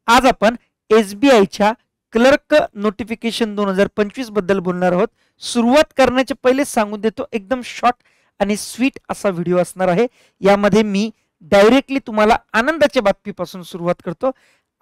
आज आपण SBIच्या clerk notification 2025 बद्दल बोलणार आहोत. सुरुवात करण्याचे पहिले सांगून देतो, एकदम शॉर्ट आणि स्वीट असा व्हिडिओ असणार आहे. यामध्ये मी डायरेक्टली तुम्हाला आनंदाच्या बातमीपासून सुरुवात करतो.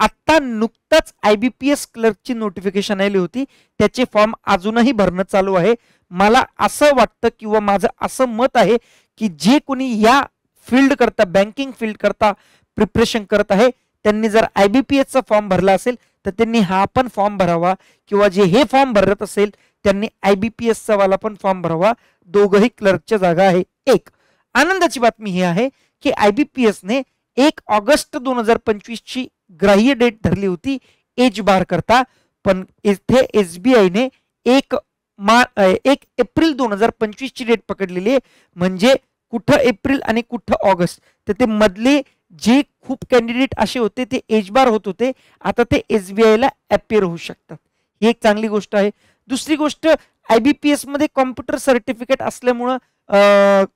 आता नुकताच IBPS क्लर्कची नोटिफिकेशन आली होती, त्याचे फॉर्म अजूनही भरणं चालू आहे. मला असं वाटतं किंवा माझं असं मत आहे की जे कोणी या फील्ड करता, बँकिंग फील्ड करता प्रिपरेशन करत आहे, त्यांनी जर IBPS चा फॉर्म भरला असेल तर त्यांनी हा पण फॉर्म भरावा, किंवा जे हे फॉर्म भरत असेल त्यांनी IBPS चा वाला पण फॉर्म भरावा. दोघही क्लर्कच्या जागा आहे. एक आनंदाची बातमी ही आहे की IBPS ने 1 ऑगस्ट 2025 ची ग्राह्य डेट धरली होती एज बार करता, पण इथे SBI ने 1 एप्रिल 2025 ची डेट पकडलेली आहे. म्हणजे कुठं एप्रिल आणि कुठं ऑगस्ट, तर ते मधले जे खूप कॅन्डिडेट असे होते ते एज बार होत होते, आता ते SBI ला अपियर होऊ शकतात. ही एक चांगली गोष्ट आहे. दुसरी गोष्ट, IBPS मध्ये कॉम्प्युटर सर्टिफिकेट असल्यामुळं,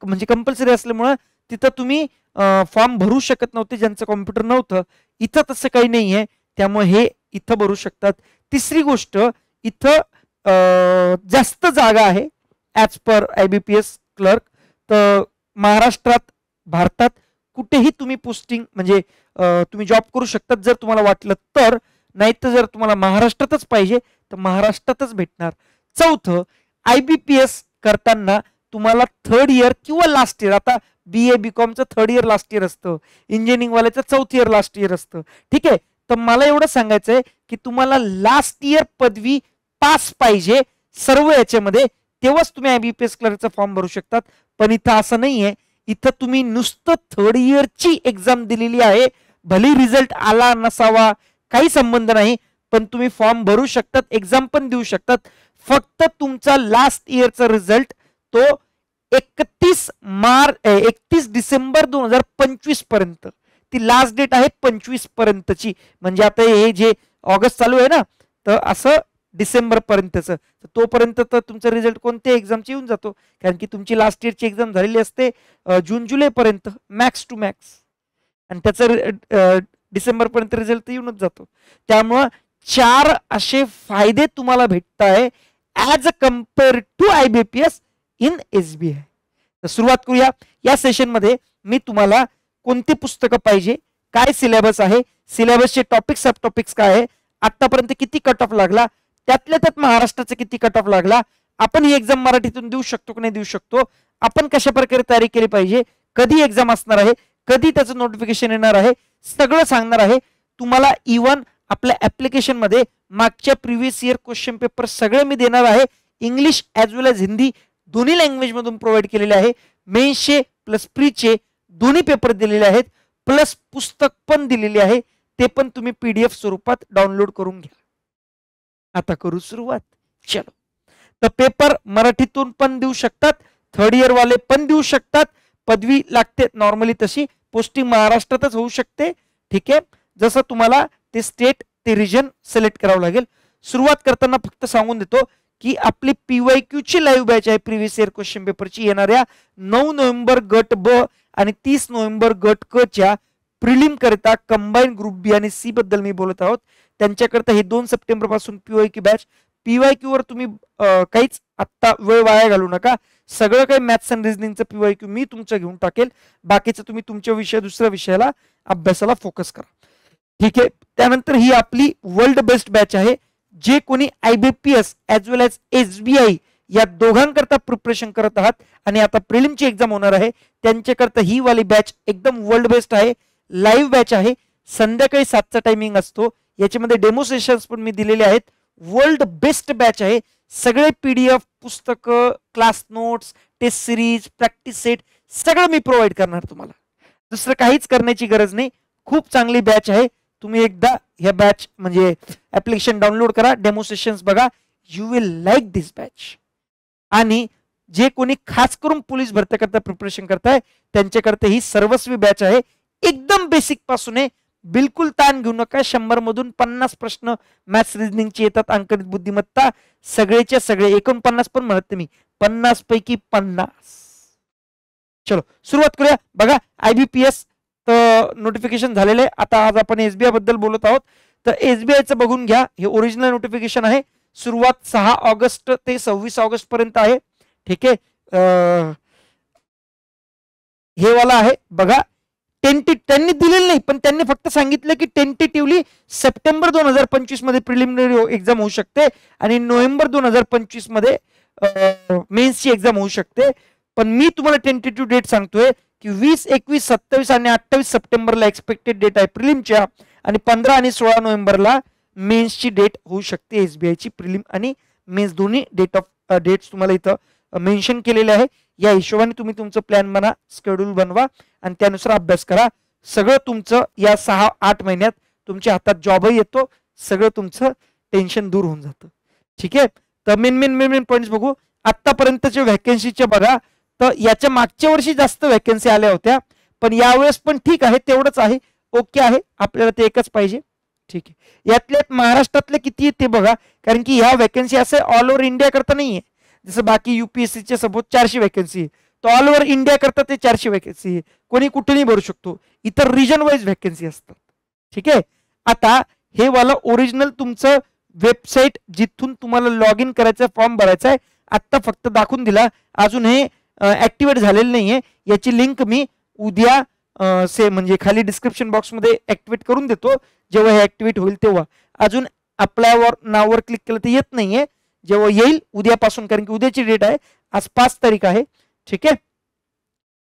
म्हणजे कंपल्सरी असल्यामुळं तिथं तुम्ही फॉर्म भरू शकत नव्हते ज्यांचं कॉम्प्युटर नव्हतं. इथं तसं काही नाही आहे, त्यामुळे हे इथं भरू शकतात. तिसरी गोष्ट, इथं जास्त जागा आहे ॲज पर IBPS क्लर्क. तर महाराष्ट्रात, भारतात कुठेही तुम्ही पोस्टिंग म्हणजे तुम्ही जॉब करू शकतात जर तुम्हाला वाटलं तर, नाही तर जर तुम्हाला महाराष्ट्रातच पाहिजे तर महाराष्ट्रातच भेटणार. चौथं, IBPS करताना तुम्हाला थर्ड इयर किंवा लास्ट इयर, आता BA BCOMचं थर्ड इयर लास्ट इयर असतं, इंजिनिअरिंग वाल्याचं चौथ इयर लास्ट इयर असतं. ठीक आहे, तर मला एवढं सांगायचं आहे की तुम्हाला लास्ट इयर पदवी पास पाहिजे सर्व याच्यामध्ये, तेव्हाच तुम्ही IBPS क्लर्कचा फॉर्म भरू शकतात. पण इथं असं नाही आहे. इथं तुम्ही नुसतं थर्ड इयरची एक्झाम दिलेली आहे, भले रिझल्ट आला नसावा काही संबंध नाही, पण तुम्ही फॉर्म भरू शकतात, एक्झाम पण देऊ शकतात. फक्त तुमचा लास्ट इयरचा रिझल्ट तो 31 डिसेंबर 2025 पर्यंत, ती लास्ट डेट आहे 25 पर्यंतची. म्हणजे आता हे जे ऑगस्ट चालू आहे ना, तर असं डिसेंबर पर्यंतचं, तोपर्यंत तर तुमचा रिझल्ट कोणत्या एक्झामची येऊन जातो, कारण की तुमची लास्ट इयरची एक्झाम झालेली असते जून जुलै पर्यंत मॅक्स टू मॅक्स, आणि त्याचा डिसेंबर पर्यंत रिझल्ट येऊनच जातो. त्यामुळं 4 असे फायदे तुम्हाला भेटत आहे as a compare to IBPS in SBI. तर सुरुवात करूया. या सेशनमध्ये मी तुम्हाला कोणती पुस्तकं पाहिजे, काय सिलेबस आहे, सिलेबसचे टॉपिक्स सब टॉपिक्स काय आहे, आतापर्यंत किती कट ऑफ लागला, त्यातल्या त्यात महाराष्ट्राचा किती कट ऑफ लागला, आपण ही एक्झाम मराठीतून देऊ शकतो की नाही देऊ शकतो, आपण कशा प्रकारे तयारी केली पाहिजे, कधी एक्झाम असणार आहे, कधी त्याचं नोटिफिकेशन येणार आहे, सगळं सांगणार आहे तुम्हाला. इवन आपल्या ऍप्लिकेशन मध्ये मागच्या प्रिव्हियस इयर क्वेश्चन पेपर सगळे मी देणार आहे. इंग्लिश ॲज वेल एज हिंदी दोन्ही लँग्वेज मधून प्रोव्हाइड केलेले आहे. मेन्सचे प्लस प्रीचे दोन्ही पेपर दिलेले आहेत, प्लस पुस्तक पण दिलेले आहे, ते पण तुम्ही PDF स्वरूपात डाउनलोड करून घ्या. आता करू सुरुवात. चलो, तर पेपर मराठीतून पण देऊ शकतात, थर्ड इयर वाले पण देऊ शकतात. पदवी लागते नॉर्मली तशी, पोस्टिंग महाराष्ट्रातच होऊ शकते. ठीक आहे, जसं तुम्हाला ते स्टेट ते रिजन सिलेक्ट करावं लागेल. सुरुवात करताना फक्त सांगून देतो की आपली PYQ ची लाईव्ह बॅच आहे प्रिव्हियस इयर क्वेश्चन पेपरची, येणाऱ्या 9 नोव्हेंबर गट ब आणि 30 नोव्हेंबर गट क च्या प्रिलिम करता कंबाईन ग्रुप B आणि C बद्दल मी बोलत आहोत. त्यांच्याकरता हे 2 सप्टेंबर पासून PYQ बॅच. PYQ वर तुम्ही काहीच आत्ता वेळ वाया घालू नका. सगळं काही मॅथ्स अँड रिझनिंगचं PYQ मी तुमचं घेऊन टाकेल, बाकीचं तुम्ही तुमच्या विषय दुसऱ्या विषयाला अभ्यासाला फोकस करा. ठीक आहे, त्यानंतर ही आपली वर्ल्ड बेस्ट बॅच आहे. जे कोणी IBPS ॲज वेल एज SBI या दोघांकरता प्रिपरेशन करत आहात आणि आता प्रिलिमची एक्झाम होणार आहे, त्यांच्याकरता ही वाली बॅच एकदम वर्ल्ड बेस्ट आहे. लाईव्ह बॅच आहे, संध्याकाळी 7चा टायमिंग असतो. याच्यामध्ये डेमोन्स्ट्रेशन्स पण मी दिलेले आहेत. वर्ल्ड बेस्ट बॅच आहे. सगळे PDF पुस्तकं, class notes, test series, practice set सगळं मी प्रोव्हाइड करणार तुम्हाला. दुसरं काहीच करण्याची गरज नाही. खूप चांगली बॅच आहे. तुम्ही एकदा ह्या बॅच म्हणजे ऍप्लिकेशन डाउनलोड करा, डेमोन्स्ट्रेशन्स बघा, you will like this batch. आणि जे कोणी खास करून पोलीस भरती करता प्रिपरेशन करताय त्यांच्याकरता ही सर्वस्वी बॅच आहे. एकदम बेसिक पासून आहे, बिलकुल ताण घेऊ नका. 100 मधून 50 प्रश्न मॅथ्स रिझनिंगचे येतात, अंकगणित बुद्धिमत्ता सगळेच्या सगळे, 49 पण म्हणत मी, 50 पैकी 50. चलो सुरुवात करूया. बघा IBPS नोटिफिकेशन झालेलं आहे. आता आज आपण SBI बद्दल बोलत आहोत. तर एसबीआयचं बघून घ्या, हे ओरिजिनल नोटिफिकेशन आहे. सुरुवात 6 ऑगस्ट ते 26 ऑगस्ट पर्यंत आहे. ठीक आहे, हे वाला आहे बघा. त्यांनी दिलेलं नाही, पण त्यांनी फक्त सांगितलं की टेंटेटिव्हली सप्टेंबर 2025 मध्ये प्रिलिमिनरी एक्झाम होऊ शकते आणि नोव्हेंबर 2025 मध्ये मेन्सची एक्झाम होऊ शकते. पण मी तुम्हाला टेंटेटिव्ह डेट सांगतोय की 20, 21, 27 आणि 28 सप्टेंबरला एक्सपेक्टेड डेट आहे प्रिलिमच्या आणि 15 आणि 16 नोव्हेंबरला मेन्सची डेट होऊ शकते. एसबीआयची प्रिलिम आणि मेन्स दोन्ही डेट्स तुम्हाला इथं मेन्शन केलेले आहे. या हिशोबाने तुम्ही तुमचं प्लॅन बनवा, शेड्यूल बनवा आणि त्यानुसार अभ्यास करा. सगळं तुमचं या 6-8 महिन्यात तुमच्या हातात जॉबही येतो, सगळं तुमचं टेन्शन दूर होऊन जातं. ठीक आहे, तर मेन पॉईंट्स बघू. आतापर्यंतच्या व्हॅकन्सीच्या बघा, तर याच्या मागच्या वर्षी जास्त व्हॅकन्सी आल्या होत्या, पण यावेळेस पण ठीक आहे, तेवढंच आहे, ओके आहे, आपल्याला ते एकच पाहिजे. ठीक आहे, यातल्यात महाराष्ट्रातले किती आहेत ते बघा, कारण की ह्या व्हॅकन्सी असं ऑल ओव्हर इंडिया करता नाहीये. जसं बाकी युपीएससीचे सपोज 400 व्हॅकन्सी, तर ऑल ओव्हर इंडिया करता ते 400 व्हॅकन्सी, कोणी कुठेही भरू शकतो. इतर रिजन वाईज व्हॅकन्सी असतात. ठीक आहे, आता हे वाला ओरिजिनल तुमचं वेबसाईट जिथून तुम्हाला लॉग इन करायचं, फॉर्म भरायचा आहे, आत्ता फक्त दाखवून दिला, अजून हे ऍक्टिव्हेट झालेलं नाहीये. याची लिंक मी उद्या म्हणजे खाली डिस्क्रिप्शन बॉक्समध्ये ऍक्टिव्हेट करून देतो. जेव्हा हे ऍक्टिव्हेट होईल तेव्हा, अजून अप्लायवर नाववर क्लिक केलं तर येत नाहीये, जेव्हा येईल उद्यापासून, कारण की उद्याची डेट आहे, आज 5 तारीख आहे. ठीक आहे,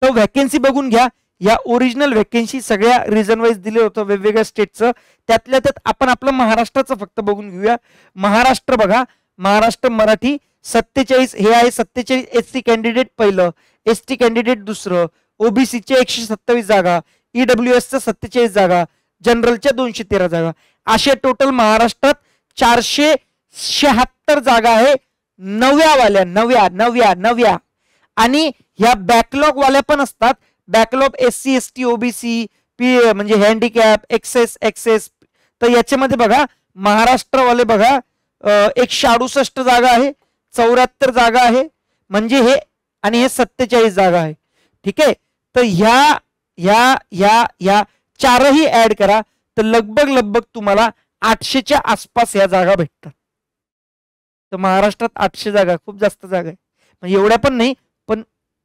तर व्हॅकन्सी बघून घ्या. या ओरिजिनल व्हॅकन्सी सगळ्या रिजन वाईज दिले होतं वेगवेगळ्या स्टेटचं, त्यातल्या त्यात आपण आपलं महाराष्ट्राचं फक्त बघून घेऊया. महाराष्ट्र बघा, महाराष्ट्र मराठी 47 हे आहे, 47 एससी कॅन्डिडेट पहिलं, एसटी कॅन्डिडेट दुसरं, ओबीसीचे 127 जागा, ईडब्ल्यूएसच्या 47 जागा, जनरलच्या 213 जागा, अशा टोटल महाराष्ट्रात 476 जागा आहे नव्या. आणि ह्या बॅकलॉग वाल्या पण असतात, बॅकलॉग एससी एसटी ओबीसी म्हणजे हँडिकॅप एक्सेस. तर याच्यामध्ये बघा महाराष्ट्रवाले बघा 168 जागा आहे, 74 जागा आहे, म्हणजे हे आणि हे 47 जागा आहे. ठीक आहे, तर ह्या चारही ऍड करा तर लगभग तुम्हाला 800च्या आसपास या जागा भेटतात. तर महाराष्ट्रात 800 जागा खूप जास्त जागा आहे, म्हणजे एवढ्या पण नाही, पण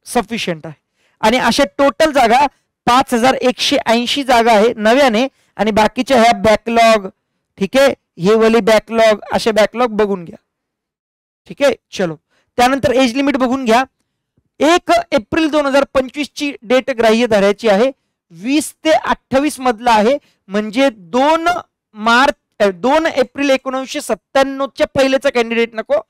सफिशियंट आहे. आणि अशा टोटल जागा 5180 जागा आहे नव्याने, आणि बाकीच्या ह्या बॅकलॉग. ठीक आहे, हे वाली बॅकलॉग, असे बॅकलॉग बघून घ्या. ठीक आहे, चलो. त्यानंतर एज लिमिट बघून घ्या. 1 एप्रिल 2025 ची डेट ग्राह्य धरायची आहे, 20 ते 28 मधला आहे, म्हणजे 2 एप्रिल 1997च्या पहिलेचा कॅन्डिडेट नको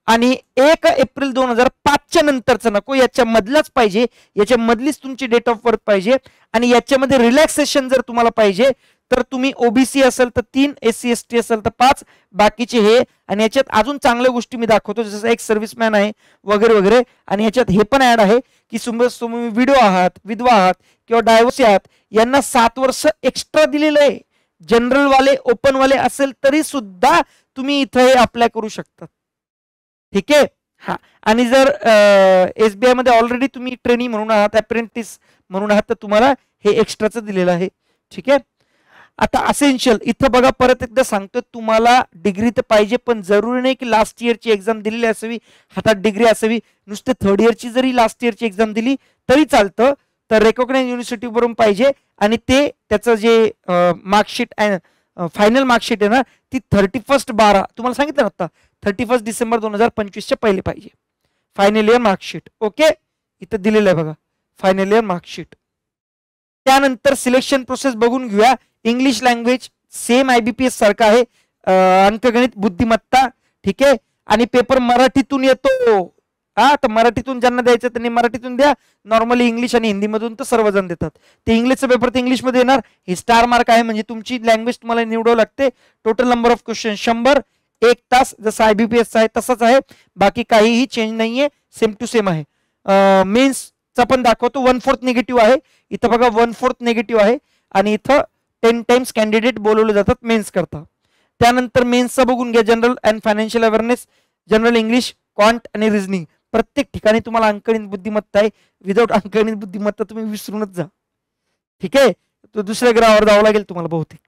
आणि 1 एप्रिल 2005च्या नंतरचं नको, याच्या मधलाच पाहिजे, याच्या मधलीच तुमची डेट ऑफ बर्थ पाहिजे. आणि याच्यामध्ये रिलॅक्सेशन जर तुम्हाला पाहिजे तर तुम्ही ओबीसी असेल तर 3, एससी एसटी असेल तर 5, बाकीचे हे. आणि याच्यात अजून चांगल्या गोष्टी मी दाखवतो, जसं एक सर्व्हिसमॅन आहे वगैरे वगैरे. आणि याच्यात हे पण ऍड आहे की तुम्ही विडो आहात, विधवा आहात किंवा डायव्होर्सी आहात, यांना 7 वर्ष एक्स्ट्रा दिलेलं आहे. जनरल वाले, ओपन वाले असेल तरी सुद्धा तुम्ही इथं हे अप्लाय करू शकता. ठीक आहे, हा. आणि जर एसबीआय मध्ये ऑलरेडी तुम्ही ट्रेनी म्हणून आहात, अप्रेंटिस म्हणून आहात, तर तुम्हाला हे एक्स्ट्राचं दिलेलं आहे. ठीक आहे, आता असेन्शियल इथं बघा, परत एकदा सांगतो, तुम्हाला डिग्री तर पाहिजे, पण जरुरी नाही की लास्ट इयरची एक्झाम दिलेली असावी, हातात डिग्री असावी. नुसते 3rd इयरची जरी लास्ट इयरची एक्झाम दिली तरी चालतं, तर रेकॉग्नाइज युनिव्हर्सिटी वरून पाहिजे. आणि ते त्याचं जे मार्कशीट फायनल मार्कशीट आहे ना, ती 31/12 तुम्हाला सांगितलं ना आता, 31 डिसेंबर 2025च्या पहिले पाहिजे फायनल इयर मार्कशीट. ओके, इथं दिलेलं आहे बघा फायनल इयर मार्कशीट. त्यानंतर सिलेक्शन प्रोसेस बघून घेऊया. इंग्लिश लँग्वेज सेम IBPS सारखा आहे, अंकगणित, बुद्धिमत्ता. ठीक आहे, आणि पेपर मराठीतून येतो. हा, तर मराठीतून ज्यांना द्यायचं त्यांनी मराठीतून द्या, नॉर्मली इंग्लिश आणि हिंदीमधून तर सर्वजण देतात. ते इंग्लिशचा पेपर ते इंग्लिशमध्ये येणार, हे स्टार मार्क आहे, म्हणजे तुमची लँग्वेज तुम्हाला निवडावं लागते. टोटल नंबर ऑफ क्वेश्चन 100, 1 तास, जसं IBPS आहे तसंच आहे, बाकी काहीही चेंज नाहीये, सेम टू सेम आहे. मेन्सचा पण दाखवतो, 1/4 निगेटिव्ह आहे. इथं बघा 1/4 निगेटिव्ह आहे, आणि इथं 10 टाइम्स कॅन्डिडेट बोलवले जातात मेन्स करता. त्यानंतर मेन्सचा बघून घ्या, general and financial awareness, general English, quant आणि रिझनिंग. प्रत्येक ठिकाणी तुम्हाला अंकगणित बुद्धिमत्ता आहे, विदाऊट अंकगणित बुद्धिमत्ता तुम्ही विसरूनच जा. ठीक आहे, तो दुसऱ्या ग्रहावर जावं लागेल तुम्हाला बहुतेक.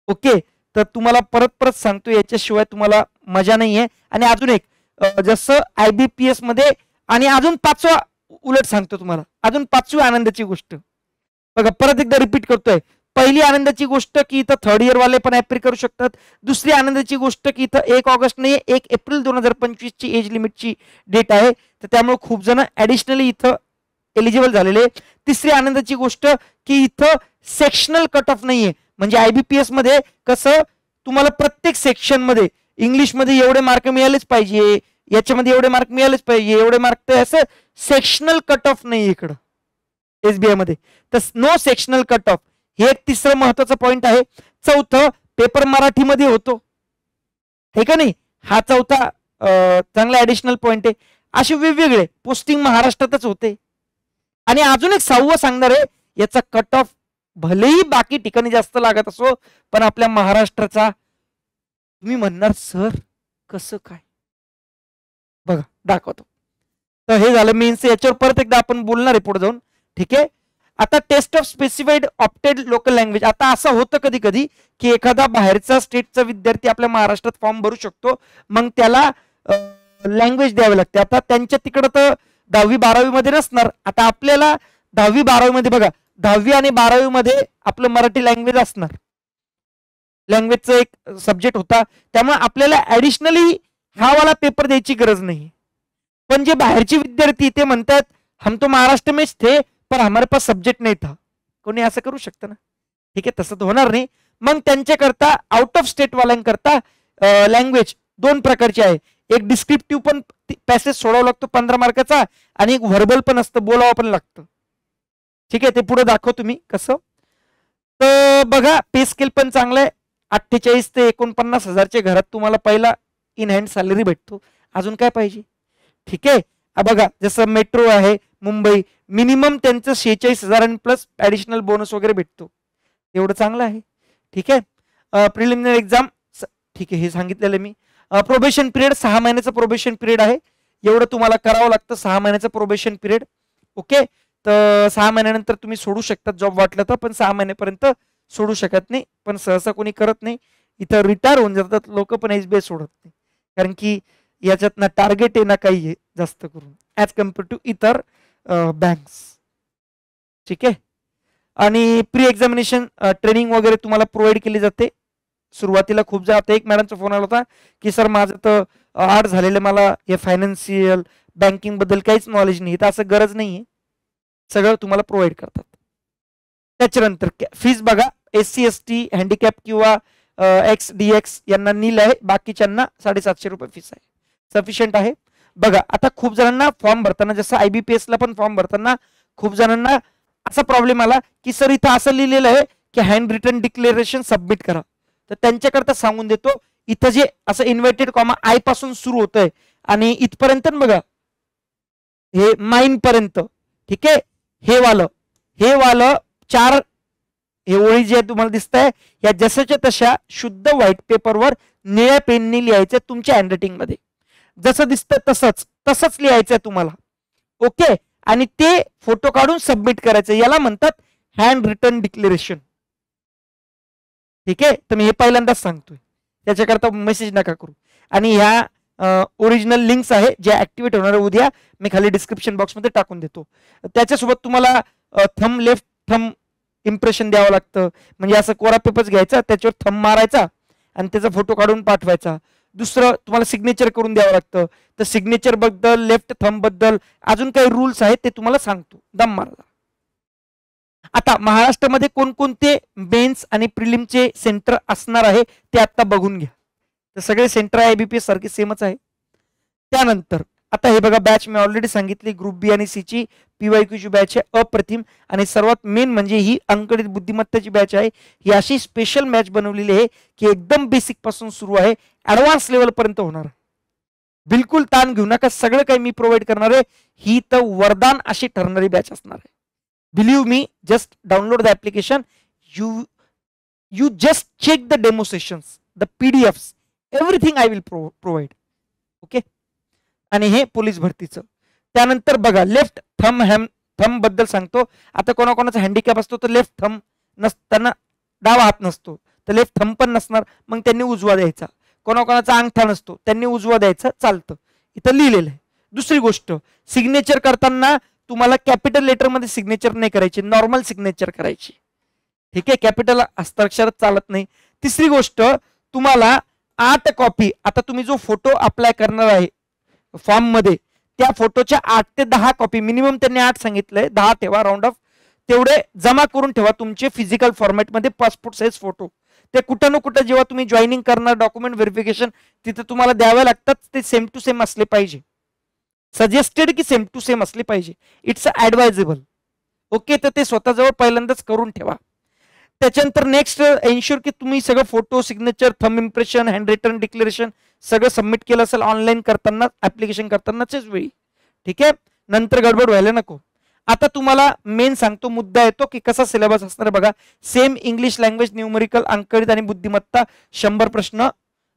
ओके, तर तुम्हाला परत परत सांगतो, याच्याशिवाय तुम्हाला मजा नाहीये. आणि अजून एक जसं IBPS मध्ये, आणि अजून पाचवा उलट सांगतो तुम्हाला, अजून पाचवी आनंदाची गोष्ट बघा, परत एकदा रिपीट करतोय. पहिली आनंदाची गोष्ट की इथं थर्ड इयर वाले पण ऍप्लाय करू शकतात. दुसरी आनंदाची गोष्ट की इथं 1 ऑगस्ट नाही, 1 एप्रिल 2025 ची एज लिमिटची डेट आहे, तर त्यामुळे खूप जण ऍडिशनली इथं एलिजिबल झालेले. तिसरी आनंदाची गोष्ट की इथं सेक्शनल कट ऑफ नाहीये. म्हणजे IBPS मध्ये कसं तुम्हाला प्रत्येक सेक्शन मध्ये इंग्लिशमध्ये एवढे मार्क मिळालेच पाहिजे, याच्यामध्ये एवढे मार्क मिळालेच पाहिजे, एवढे मार्क, तर असं सेक्शनल कट ऑफ नाही इकडं SBI मध्ये. तर नो सेक्शनल कट ऑफ, हे एक तिसरं महत्वाचं पॉईंट आहे. चौथं, पेपर मराठीमध्ये होतो, हे का नाही, हा चौथा चांगला ऍडिशनल पॉईंट आहे. असे वेगवेगळे पोस्टिंग महाराष्ट्रातच होते. आणि अजून एक 6वं सांगणार आहे, याचा कट ऑफ भलेही बाकी ठिकाणी जास्त लागत असो, पण आपल्या महाराष्ट्राचा, तुम्ही म्हणणार सर कसं काय, बघा दाखवतो. तर हे झालं मेन्स, याच्यावर परत एकदा आपण बोलणार आहे पुढे जाऊन, ठीक आहे. आता test of specified opted local language. आता असं होतं कधी कधी की एखादा बाहेरचा स्टेटचा विद्यार्थी आपल्या महाराष्ट्रात फॉर्म भरू शकतो, मग त्याला लँग्वेज द्यावी लागते. आता त्यांच्या तिकडं तर 10वी 12वी मध्ये नसणार, आता आपल्याला 10वी 12वी मध्ये बघा, 10वी आणि 12वी मध्ये आपलं मराठी लँग्वेज असणार, लँग्वेजचा एक सब्जेक्ट होता, त्यामुळे आपल्याला ऍडिशनली हा वाला पेपर द्यायची गरज नाही. पण जे बाहेरचे विद्यार्थी ते म्हणतात हम तो महाराष्ट्र में थे पर हमारे पास सब्जेक्ट नहीं था, कोणी असं करू शकतं ना, ठीक आहे, तसं तर होणार नाही. मग त्यांच्याकरता आउट ऑफ स्टेट वाल्यांकरता लँग्वेज 2 प्रकारची आहे. एक डिस्क्रिप्टिव्ह पण पॅसेज सोडावा लागतो 15 मार्काचा, आणि एक व्हर्बल पण असतं, बोलावं पण लागतं, ठीक आहे. ते पुढे दाखवतो मी कसं. तर बघा, पे स्केल पण चांगलं आहे. 48 ते 49,000च्या घरात तुम्हाला पहिला इन हँड सॅलरी भेटतो, अजून काय पाहिजे, ठीक आहे. बघा, जसं मेट्रो आहे मुंबई, मिनिमम त्यांचं 46,000 आणि प्लस ऍडिशनल बोनस वगैरे भेटतो, एवढं चांगलं आहे, ठीक आहे. प्रिलिमिनरी एक्झाम, ठीक आहे, हे सांगितलेलं मी. प्रोबेशन पिरियड 6 महिन्याचं प्रोबेशन पिरियड आहे, एवढं तुम्हाला करावं लागतं, 6 महिन्याचं प्रोबेशन पिरियड, ओके. तर 6 महिन्यानंतर तुम्ही सोडू शकता जॉब वाटलं तर, पण 6 महिन्यापर्यंत सोडू शकत नाही, पण सहसा कोणी करत नाही. इथं रिटायर होऊन जातात लोक, पण SBI सोडत नाही, कारण की याच्यात ना टार्गेट आहे ना काही आहे जास्त करून, ॲज कम्पेअर टू इतर बँक्स, ठीक आहे. आणि प्री एक्झामिनेशन ट्रेनिंग वगैरे तुम्हाला प्रोव्हाइड केली जाते. सुरुवातीला खूप जण, आता एक मॅडमचा फोन आला होता की सर माझं तर आर्ट झालेलं, मला हे फायनान्शियल बँकिंग बद्दल काहीच नॉलेज नाही, तर असं गरज नाही आहे, सगळं तुम्हाला प्रोव्हाइड करतात. त्याच्यानंतर फीस बघा, SC ST हँडिकॅप किंवा XDX यांना नील आहे, बाकीच्यांना 750 रुपये फीस आहे, सफिशियंट आहे. बघा, आता खूप जणांना फॉर्म भरताना, जसं IBPS ला पण फॉर्म भरताना खूप जणांना असा प्रॉब्लेम आला की सर इथं असं लिहिलेलं आहे की हँड रिटन डिक्लेरेशन सबमिट करा. तर त्यांच्याकरता सांगून देतो, इथं जे असं इन्व्हर्टेड कॉमा I पासून सुरू होतंय आणि इथपर्यंत बघा, हे माइन पर्यंत, ठीक आहे. हे वालं 4 हे ओळी जे तुम्हाला दिसत आहे, या जशाच्या तशा शुद्ध व्हाईट पेपरवर निळ्या पेनने लिहायचं, तुमच्या हँडरायटिंग मध्ये जसं दिसतं तसंच लिहायचं तुम्हाला, ओके. आणि ते फोटो काढून सबमिट करायचं, याला म्हणतात हँड रिटन डिक्लेरेशन, ठीक आहे. तर मी हे पहिल्यांदाच सांगतोय, त्याच्याकरता मेसेज नका करू. आणि ह्या ओरिजिनल लिंक्स आहे ज्या ऍक्टिव्हेट होणार आहे उद्या, मी खाली डिस्क्रिप्शन बॉक्समध्ये टाकून देतो. त्याच्यासोबत तुम्हाला थंब, लेफ्ट थंब इम्प्रेशन द्यावं लागतं, म्हणजे असं कोरा पेपर घ्यायचा, त्याच्यावर थंब मारायचा आणि त्याचा फोटो काढून पाठवायचा. दुसरं तुम्हाला सिग्नेचर करून द्यावं लागतं, तर सिग्नेचर बद्दल, लेफ्ट थंब बद्दल अजून काही रूल्स आहेत ते तुम्हाला सांगतो, दम मारा. आता महाराष्ट्रामध्ये कोणकोणते मेन्स आणि प्रिलिमचे सेंटर असणार आहे ते आता बघून घ्या. तर सगळे सेंटर IBPS सारखे सेमच आहे. त्यानंतर आता हे बघा, बॅच मी ऑलरेडी सांगितली, ग्रुप बी आणि सी ची PYQ ची बॅच आहे अप्रतिम, आणि सर्वात मेन म्हणजे ही अंकगणित बुद्धिमत्तेची बॅच आहे. ही अशी स्पेशल मॅच बनवलेली आहे की एकदम बेसिक पासून सुरू आहे, ऍडव्हान्स लेवल पर्यंत होणार. बिलकुल ताण घेऊ नका, सगळं काही मी प्रोव्हाइड करणार आहे. ही तर वरदान अशी ठरणारी बॅच असणार आहे. Believe me, just download the application, you just check the demo sessions, the PDFs, everything I will provide, okay. आणि हे पोलीस भरतीचं. त्यानंतर बघा, लेफ्ट थंब बद्दल सांगतो. आता कोणाकोणाचा हँडिकॅप असतो तर लेफ्ट थंब नसताना डावा हात नसतो, तर लेफ्ट थंब पण नसणार, मग त्यांनी उजवा द्यायचा. कोणाकोणाचा अंगठा नसतो, त्यांनी उजवा द्यायचा, चालतं. इथं लिहिलेलं आहे. दुसरी गोष्ट, सिग्नेचर करताना तुम्हाला कॅपिटल लेटरमध्ये सिग्नेचर नाही करायची, नॉर्मल सिग्नेचर करायची. ठीक आहे, कॅपिटल हस्ताक्षरात चालत नाही. तिसरी गोष्ट, तुम्हाला 8 कॉपी, आता तुम्ही जो फोटो अप्लाय करणार आहे फॉर्म मध्ये, त्या फोटोच्या 8 ते 10 कॉपी, मिनिमम त्यांनी 8 सांगितलंय, 10 ठेवा राऊंड ऑफ, तेवढे जमा करून ठेवा तुमचे फिजिकल फॉर्मॅटमध्ये, पासपोर्ट साईज फोटो. ते कुठं ना कुठं जेव्हा तुम्ही जॉईनिंग करणार डॉक्युमेंट व्हेरिफिकेशन, तिथं तुम्हाला द्यावे लागतात. ते सेम टू सेम असले पाहिजे, सजेस्टेड की सेम टू सेम असले पाहिजे, इट्स ऍडवायजेबल. ओके, तर ते स्वतःजवळ पहिल्यांदाच करून ठेवा. त्याच्यानंतर नेक्स्ट, एन्श्योर की तुम्ही सगळं photo, signature, thumb impression, hand written declaration सगळं सबमिट केलं असेल ऑनलाईन करताना, ऍप्लिकेशन करतानाच वेळी. ठीक आहे, नंतर गडबड व्हायला नको. आता तुम्हाला मेन सांगतो, मुद्दा येतो की कसा सिलेबस असणार बघा. सेम इंग्लिश लँग्वेज, न्यूमरिकल, अंकगणित आणि बुद्धिमत्ता, 100 प्रश्न,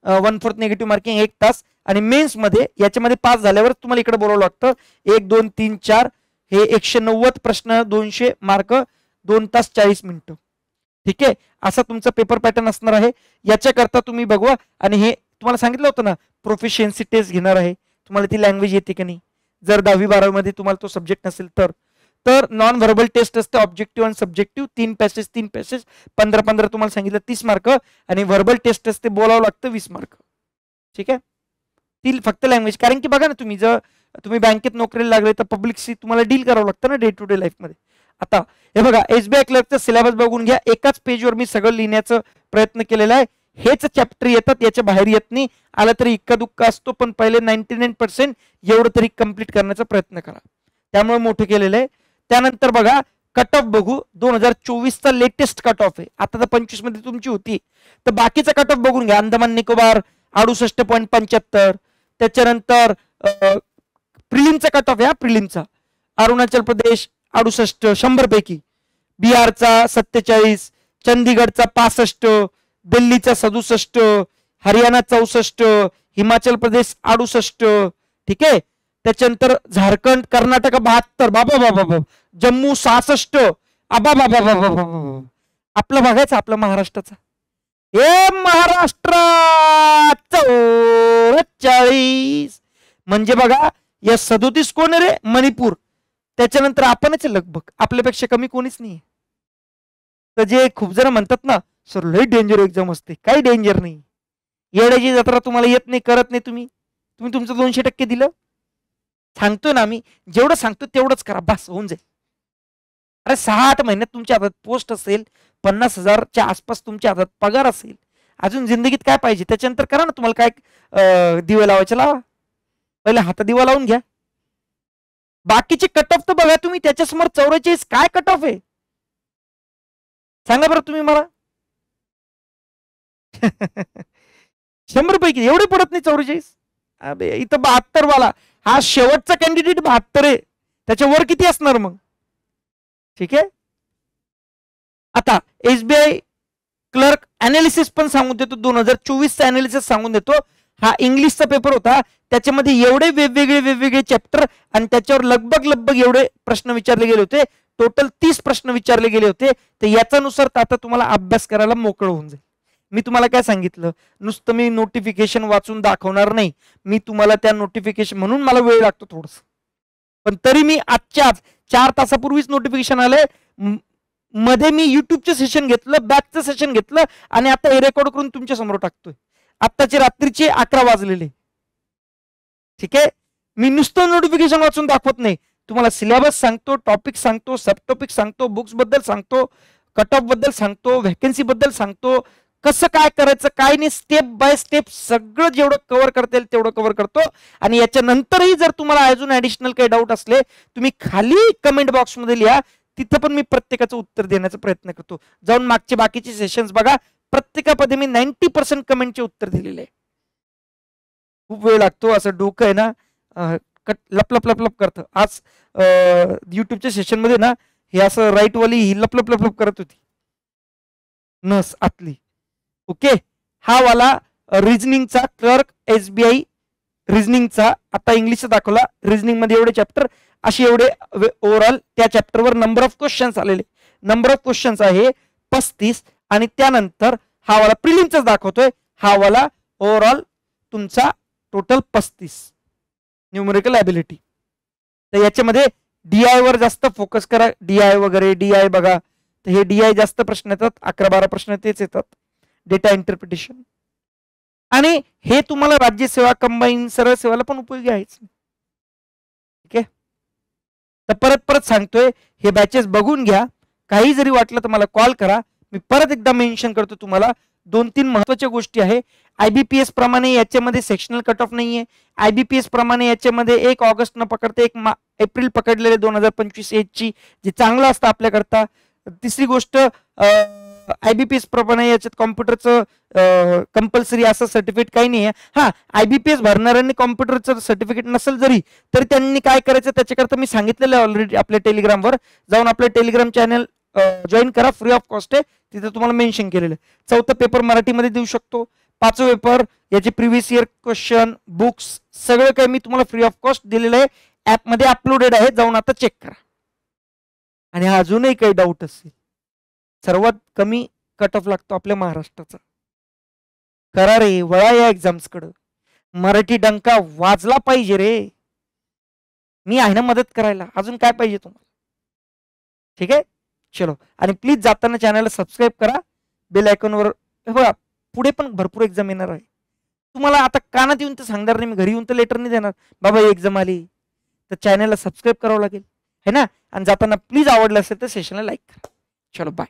1/4 निगेटिव्ह मार्किंग, 1 तास. आणि मेन्स मध्ये याच्यामध्ये पास झाल्यावर तुम्हाला इकडे बोलावं लागतं. 1 2 3 4 हे 190 प्रश्न, 200 मार्क, 2 तास 40 मिनिटं. ठीक आहे, असा तुमचा पेपर पॅटर्न असणार आहे. याच्याकरता तुम्ही बघवा. आणि हे तुम्हाला सांगितलं होतं ना, प्रोफिशियन्सी टेस्ट घेणार आहे. तुम्हाला ती लँग्वेज येते की नाही, जर 10वी 12वी मध्ये तुम्हाला तो सब्जेक्ट नसेल तर नॉन व्हर्बल टेस्ट असते, ऑब्जेक्टिव्ह आणि सब्जेक्टिव्ह, 3 पॅसेज 15 तुम्हाला सांगितलं 30 मार्क. आणि व्हर्बल टेस्ट असते, बोलावं लागतं 20 मार्क. ठीक आहे, ती फक्त लँग्वेज. कारण की बघा ना, तुम्ही जर तुम्ही बँकेत नोकरीला लागले तर पब्लिकशी तुम्हाला डील करावं लागतं ना डे टू डे लाईफमध्ये. आता हे बघा, SBI क्लर्कचं सिलेबस बघून घ्या. एकाच पेजवर मी सगळं लिहिण्याचा प्रयत्न केलेला आहे. हेच चॅप्टर येतात, याच्या बाहेर येत नाही. आला तरी इक्का दुक्का असतो, पण पहिले 99% एवढं तरी कंप्लीट करण्याचा प्रयत्न करा. त्यामुळे मोठं केलेलं आहे. त्यानंतर बघा, कट ऑफ बघू. 2024चा लेटेस्ट कट ऑफ आहे. आता तर 25 मध्ये तुमची होती, तर बाकीचा कट ऑफ बघून घ्या. अंदमान निकोबार 68.75. त्याच्यानंतर प्रिलिमचा कट ऑफ आहे, प्रिलिमचा अरुणाचल प्रदेश 68 100 पैकी, बिहारचा 47, चंदीगडचा 65, दिल्लीचा 67, हरियाणा 64, हिमाचल प्रदेश 68. ठीक आहे, त्याच्यानंतर झारखंड, कर्नाटक 72, बाबा बाबा बाबा, जम्मू 66, आबा बाबा बाबा बाबा. आपलं बघायचं, आपलं महाराष्ट्राचा, हे महाराष्ट्र 44. म्हणजे बघा, या 37 कोण रे, मणिपूर. त्याच्यानंतर आपणच लगभग, आपल्यापेक्षा कमी कोणीच नाही. तर जे खूप जण म्हणतात ना, सर लय डेंजर एक्झाम असते, काही डेंजर नाही. येड्याची जत्रा तुम्हाला येत नाही, करत नाही. तुम्ही तुमचं 200% दिलं. सांगतोय ना आम्ही, जेवढं सांगतो तेवढंच करा, बस होऊन जाईल. अरे 6-8 महिन्यात तुमच्या हातात पोस्ट असेल, 50,000च्या आसपास तुमच्या हातात पगार असेल, अजून जिंदगीत काय पाहिजे. त्याच्यानंतर करा ना, तुम्हाला काय दिवे लावायचे लावा, पहिले हातात दिवा लावून घ्या. बाकीचे कट ऑफ तर बघा तुम्ही, त्याच्यासमोर 44 काय कट ऑफ आहे सांगा बरं तुम्ही मला. 100 पैकी एवढे पडत नाही 44. अबे इथं 72 वाला, हा शेवटचा कॅन्डिडेट 72 आहे, त्याच्यावर किती असणार मग. ठीक आहे, आता SBI क्लर्क अनालिसिस पण सांगून देतो. 2024चा अनालिसिस सांगून देतो. हा इंग्लिशचा पेपर होता, त्याच्यामध्ये एवढे वेगवेगळे चॅप्टर आणि त्याच्यावर लगभग एवढे प्रश्न विचारले गेले होते. टोटल 30 प्रश्न विचारले गेले होते. तर याच्यानुसार आता तुम्हाला अभ्यास करायला मोकळं होऊन जाईल. मी तुम्हाला काय सांगितलं, नुसतं मी नोटिफिकेशन वाचून दाखवणार नाही. मी तुम्हाला त्या नोटिफिकेशन, म्हणून मला वेळ लागतो थोडस, पण तरी मी आजच्या 4 तासापूर्वीच नोटिफिकेशन आले. मध्ये मी युट्यूबचं सेशन घेतलं, बॅकचं सेशन घेतलं, आणि आता हे रेकॉर्ड करून तुमच्या समोर टाकतोय. आत्ताचे रात्रीचे 11 वाजलेले. ठीक आहे, मी नुसतं नोटिफिकेशन वाचून दाखवत नाही, तुम्हाला सिलेबस सांगतो, टॉपिक सांगतो, सब टॉपिक सांगतो, बुक्स बद्दल सांगतो, कट ऑफ बद्दल सांगतो, व्हॅकन्सी बद्दल सांगतो, कसं काय करायचं काय नाही, स्टेप बाय स्टेप सगळं जेवढं कव्हर करता येईल तेवढं कव्हर करतो. आणि याच्यानंतरही जर तुम्हाला अजून ऍडिशनल काही डाऊट असले, तुम्ही खाली कमेंट बॉक्समध्ये लिहा, तिथं पण मी प्रत्येकाचं उत्तर देण्याचा प्रयत्न करतो. जाऊन मागचे बाकीचे सेशन्स बघा, प्रत्येकामध्ये मी 90% कमेंटचे उत्तर दिलेले आहे. खूप वेळ लागतो, असं डोकं आहे ना लपलप करतं. आज युट्यूबच्या सेशन मध्ये ना, हे असं राईट वाली ही लपलप करत होती नस आतली. ओके, हा वाला रिजनिंगचा क्लर्क SBI रिजनिंगचा, आता इंग्लिशचा दाखवला. रिजनिंग मध्ये एवढे चॅप्टर, असे एवढे ओव्हरऑल त्या चॅप्टरवर नंबर ऑफ क्वेश्चन्स आलेले. नंबर ऑफ क्वेश्चन्स आहे 35. आणि त्यानंतर हा वाला प्रिलिमचाच दाखवतोय, हा वाला ओव्हरऑल तुमचा टोटल 35 न्यूमेरिकल ॲबिलिटी. तर याच्यामध्ये DI वर जास्त फोकस करा. DI वगैरे DI बघा, तर हे DI जास्त प्रश्न येतात, 11-12 प्रश्न तेच येतात. डेटा इंटरप्रिटेशन, आणि हे तुम्हाला राज्यसेवा कंबाईन सरळ सेवाला पण उपयोगी आहेच. ठीक आहे. तर परत परत सांगतोय, हे बॅचेस बघून घ्या. काही जरी वाटलं तर मला कॉल करा. मी परत एकदा मेन्शन करतो तुम्हाला 2-3 महत्वाच्या गोष्टी आहे. IBPS प्रमाणे याच्यामध्ये सेक्शनल कट ऑफ नाहीये. IBPS प्रमाणे याच्यामध्ये 1 ऑगस्ट न पकडते 1 एप्रिल पकडलेले 2025 एजची, जे चांगलं असतं आपल्याकरता. तिसरी गोष्ट, IBPS प्रमाणे याच्यात कॉम्प्युटरचं कंपल्सरी असं सर्टिफिकेट काही नाही आहे. हा, IBPS भरणाऱ्यांनी कॉम्प्युटरचं सर्टिफिकेट नसेल जरी, तर त्यांनी काय करायचं त्याच्याकरता मी सांगितलेलं आहे ऑलरेडी. आपल्या टेलिग्रामवर जाऊन आपल्या टेलिग्राम चॅनल जॉईन करा, फ्री ऑफ कॉस्ट आहे. तिथे तुम्हाला मेन्शन केलेलं आहे. 4था पेपर मराठीमध्ये देऊ शकतो. 5वा पेपर याचे प्रिव्हियस इयर क्वेश्चन, बुक्स सगळं काही मी तुम्हाला फ्री ऑफ कॉस्ट दिलेलं आहे. ॲपमध्ये अपलोडेड आहे, जाऊन आता चेक करा. आणि हा अजूनही काही डाऊट असेल, सर्वात कमी कट ऑफ लागतो आपल्या महाराष्ट्राचा. करा रे, वळा या एक्झाम्सकडं. मराठी डंका वाजला पाहिजे रे. मी आहे ना मदत करायला, अजून काय पाहिजे तुम्हाला. ठीक आहे, चलो. आणि प्लीज जाताना चॅनलला सबस्क्राईब करा, बेल आयकॉनवर. बघा, पुढे पण भरपूर एक्झाम येणार आहे. तुम्हाला आता कानात येऊन तर सांगणार नाही, मी घरी येऊन तर लेटर नाही देणार बाबा ही एक्झाम आली. तर चॅनलला सबस्क्राईब करावं लागेल है ना. आणि जाताना प्लीज आवडलं असेल तर सेशनला लाईक करा. चलो बाय.